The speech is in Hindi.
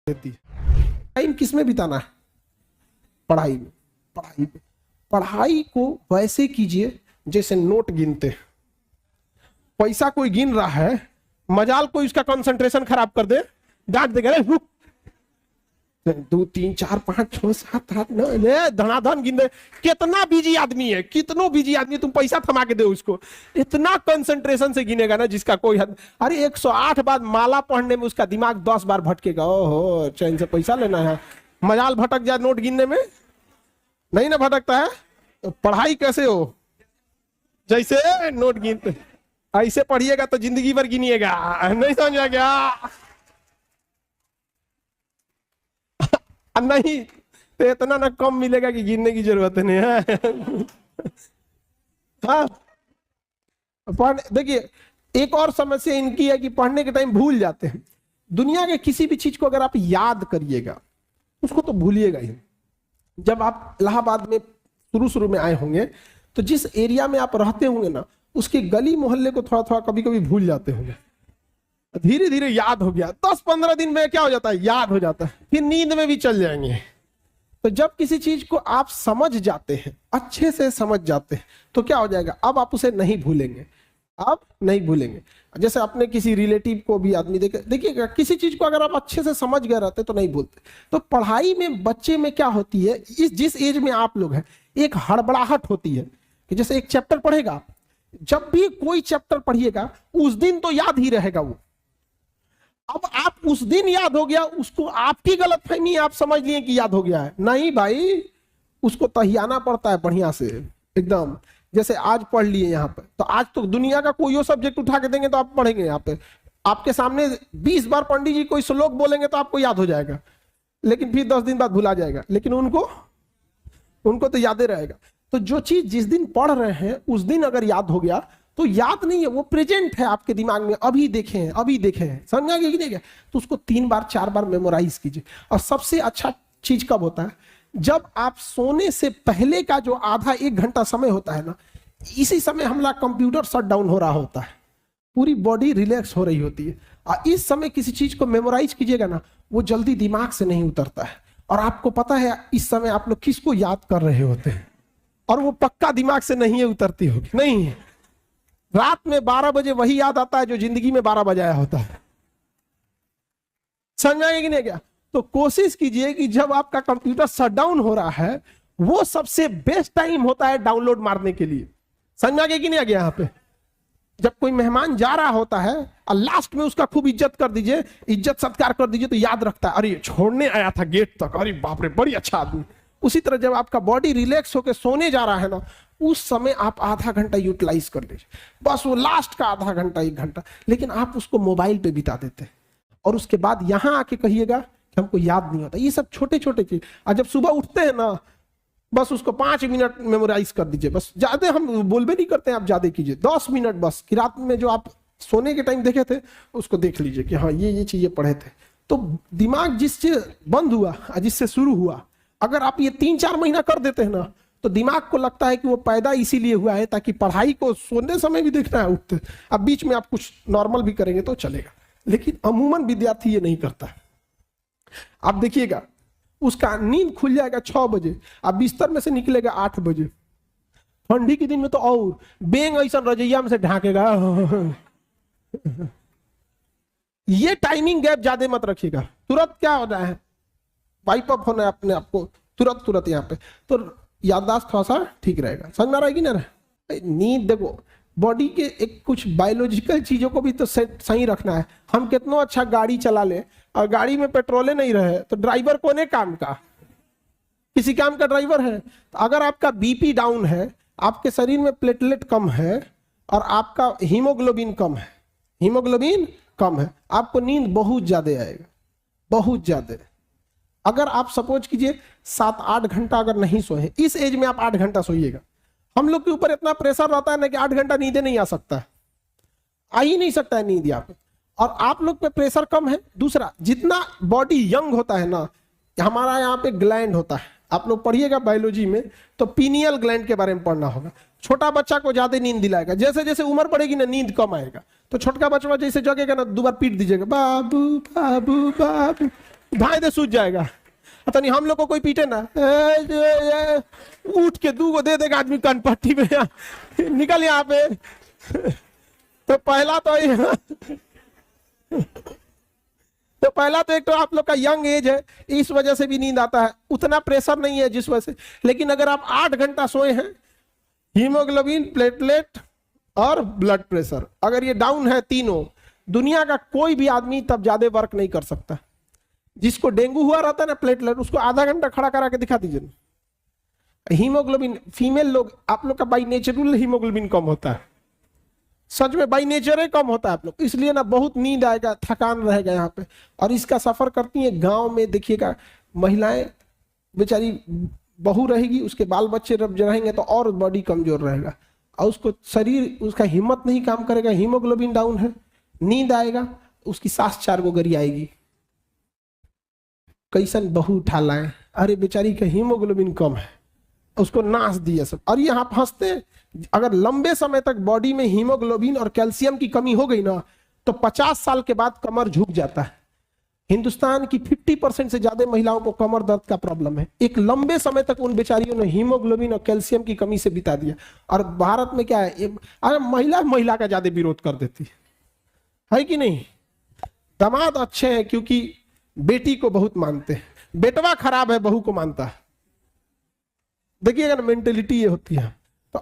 देती है। टाइम किस में बिताना है? पढ़ाई में। पढ़ाई को वैसे कीजिए जैसे नोट गिनते हैं। पैसा कोई गिन रहा है, मजाल कोई उसका कंसंट्रेशन खराब कर दे, डांट देगा, रुक 2 3 4 5 6 7 8 9 धनाधन गिन दे। कितना बिजी आदमी है, कितनो बिजी आदमी, तुम पैसा थमा के दो उसको, इतना कंसंट्रेशन से गिनेगा ना जिसका कोई हद। अरे 108 बार माला पढ़ने में उसका दिमाग 10 बार भटकेगा। ओहो, चैन से पैसा लेना है, मजाल भटक जाए नोट गिनने में, नहीं ना भटकता है। तो पढ़ाई कैसे हो? जैसे नोट गिनते, ऐसे पढ़िएगा तो जिंदगी भर गिनिएगा, नहीं समझ आ गया? नहीं तो इतना ना कम मिलेगा कि गिनने की जरूरत नहीं है। हाँ, देखिए एक और समस्या इनकी है कि पढ़ने के टाइम भूल जाते हैं। दुनिया के किसी भी चीज को अगर आप याद करिएगा उसको तो भूलिएगा ही। जब आप इलाहाबाद में शुरू में आए होंगे तो जिस एरिया में आप रहते होंगे ना, उसके गली मोहल्ले को थोड़ा थोड़ा कभी कभी भूल जाते होंगे। धीरे धीरे याद हो गया, 10-15 दिन में क्या हो जाता है, याद हो जाता है, फिर नींद में भी चल जाएंगे। तो जब किसी चीज को आप समझ जाते हैं, अच्छे से समझ जाते हैं, तो क्या हो जाएगा, अब आप उसे नहीं भूलेंगे, आप नहीं भूलेंगे। जैसे अपने किसी रिलेटिव को भी आदमी देखिएगा, किसी चीज को अगर आप अच्छे से समझ गए रहते तो नहीं भूलते। तो पढ़ाई में बच्चे में क्या होती है, जिस एज में आप लोग हैं, एक हड़बड़ाहट होती है कि जैसे एक चैप्टर पढ़ेगा, जब भी कोई चैप्टर पढ़िएगा उस दिन तो याद ही रहेगा वो। अब आप उस दिन याद हो गया, उसको आपकी गलतफहमी, आप समझ लिए कि याद हो गया है, नहीं भाई, उसको तहियाना पड़ता है बढ़िया से एकदम। जैसे आज पढ़ लिए यहाँ पे, तो आज तो दुनिया का कोई सब्जेक्ट उठा के देंगे तो आप पढ़ेंगे। यहाँ पे आपके सामने 20 बार पंडित जी कोई श्लोक बोलेंगे तो आपको याद हो जाएगा, लेकिन फिर 10 दिन बाद भुला जाएगा, लेकिन उनको तो याद ही रहेगा। तो जो चीज जिस दिन पढ़ रहे हैं उस दिन अगर याद हो गया तो याद नहीं है, वो प्रेजेंट है आपके दिमाग में, अभी देखे हैं, समझा कि नहीं? तो उसको 3 बार 4 बार मेमोराइज कीजिए। और सबसे अच्छा चीज कब होता है, जब आप सोने से पहले का जो आधा 1 घंटा समय होता है ना, इसी समय हमारा कंप्यूटर शट डाउन हो रहा होता है, पूरी बॉडी रिलैक्स हो रही होती है। और इस समय किसी चीज को मेमोराइज कीजिएगा ना, वो जल्दी दिमाग से नहीं उतरता है। और आपको पता है इस समय आप लोग किसको याद कर रहे होते हैं, और वो पक्का दिमाग से नहीं उतरती होगी, नहीं। रात में 12 बजे वही याद आता है जो जिंदगी में 12 बजाया होता है, समझाएंगे कि नहीं क्या? तो कोशिश कीजिए कि जब आपका कंप्यूटर शट डाउन हो रहा है, वो सबसे बेस्ट टाइम होता है डाउनलोड मारने के लिए। समझा कि नहीं आ गया? यहाँ पे जब कोई मेहमान जा रहा होता है और लास्ट में उसका खूब इज्जत कर दीजिए, इज्जत सत्कार कर दीजिए, तो याद रखता है, अरे छोड़ने आया था गेट तक, अरे बाप रे बड़ी अच्छा आदमी। उसी तरह जब आपका बॉडी रिलैक्स होकर सोने जा रहा है ना, उस समय आप आधा घंटा यूटिलाइज कर लीजिए, बस वो लास्ट का आधा घंटा 1 घंटा। लेकिन आप उसको मोबाइल पे बिता देते हैं, और उसके बाद यहां आके कहिएगा कि हमको याद नहीं होता। ये सब छोटे छोटे चीज। और जब सुबह उठते हैं ना, बस उसको 5 मिनट मेमोराइज कर दीजिए, बस। ज्यादा हम बोलबे नहीं करते हैं, आप ज्यादा कीजिए, 10 मिनट बस। कि रात में जो आप सोने के टाइम देखे थे उसको देख लीजिए कि हाँ ये चीजें पढ़े थे। तो दिमाग जिससे बंद हुआ जिससे शुरू हुआ, अगर आप ये 3-4 महीना कर देते हैं ना, तो दिमाग को लगता है कि वो पैदा इसीलिए हुआ है ताकि पढ़ाई को सोने समय भी देखना है, उठते। अब बीच में आप कुछ नॉर्मल भी करेंगे तो चलेगा, लेकिन अमूमन विद्यार्थी ये नहीं करता है। आप देखिएगा, उसका नींद खुल जाएगा 6 बजे, अब बिस्तर में से निकलेगा 8 बजे। ठंडी के दिन में तो और बेंग ऐसा रजैया में से ढाकेगा। ये टाइमिंग गैप ज्यादा मत रखिएगा, तुरंत क्या होना है, वाइप अप होना है अपने आप को तुरंत यहाँ पे, तो याददाश्त थोड़ा सा ठीक रहेगा। समझ में आ रहा है कि ना? नींद देखो, बॉडी के एक कुछ बायोलॉजिकल चीजों को भी तो सही रखना है। हम कितना अच्छा गाड़ी चला ले और गाड़ी में पेट्रोले नहीं रहे तो ड्राइवर कोने काम का, किसी काम का ड्राइवर है। तो अगर आपका बीपी डाउन है, आपके शरीर में प्लेटलेट कम है और आपका हीमोग्लोबिन कम है, आपको नींद बहुत ज्यादा आएगा, बहुत ज्यादा। अगर आप सपोज कीजिए 7-8 घंटा अगर नहीं सोए, इस एज में आप 8 घंटा सोइएगा। हम लोग के ऊपर इतना प्रेशर रहता है ना कि 8 घंटा नींद नहीं आ सकता है, आ ही नहीं सकता है नींद यहाँ पे। और आप लोग पे प्रेशर कम है। दूसरा, जितना बॉडी यंग होता है ना, हमारा यहाँ पे ग्लैंड होता है, आप लोग पढ़िएगा बायोलॉजी में तो पीनियल ग्लैंड के बारे में पढ़ना होगा। छोटा बच्चा को ज्यादा नींद दिलाएगा, जैसे जैसे उम्र बढ़ेगी ना नींद कम आएगा। तो छोटका बच्चा जैसे जगेगा ना, 2 बार पीट दीजिएगा, बाबू बाबू बाबू, धाए दे सूझ जाएगा। पता नहीं हम लोग को कोई पीटे ना, उठ के 2 को दे देगा आदमी कनपट्टी में, निकल यहाँ पे। तो पहला तो एक तो आप लोग का यंग एज है, इस वजह से भी नींद आता है, उतना प्रेशर नहीं है जिस वजह से। लेकिन अगर आप 8 घंटा सोए हैं, हीमोग्लोबिन, प्लेटलेट और ब्लड प्रेशर अगर ये डाउन है तीनों, दुनिया का कोई भी आदमी तब ज्यादा वर्क नहीं कर सकता। जिसको डेंगू हुआ रहता है ना प्लेटलेट, उसको आधा घंटा खड़ा करा के दिखा दीजिए। हीमोग्लोबिन, फीमेल लोग, आप लोग का बाई नेचुरल हीमोग्लोबिन कम होता है, सच में बाई नेचर ही कम होता है आप लोग, इसलिए ना बहुत नींद आएगा, थकान रहेगा यहाँ पे। और इसका सफर करती है गांव में, देखिएगा महिलाएं बेचारी, बहू रहेगी, उसके बाल बच्चे जब रहेंगे तो और बॉडी कमजोर रहेगा, और उसको शरीर, उसका हिम्मत नहीं काम करेगा, हीमोग्लोबिन डाउन है, नींद आएगा, उसकी सांस 4 गो गरी आएगी। कैसन बहू उठा लाए, अरे बेचारी का हीमोग्लोबिन कम है, उसको नाश दिया सब। और यहाँ हंसते, अगर लंबे समय तक बॉडी में हीमोग्लोबिन और कैल्शियम की कमी हो गई ना, तो 50 साल के बाद कमर झुक जाता है। हिंदुस्तान की 50% से ज्यादा महिलाओं को कमर दर्द का प्रॉब्लम है। एक लंबे समय तक उन बेचारियों ने हीमोग्लोबिन और कैल्शियम की कमी से बिता दिया। और भारत में क्या है, अरे महिला का ज्यादा विरोध कर देती है कि नहीं। दामाद अच्छे हैं क्योंकि बेटी को बहुत मानते हैं, बेटवा खराब है बहू को मानता है। देखिएगा ना, मेंटेलिटी ये होती है। तो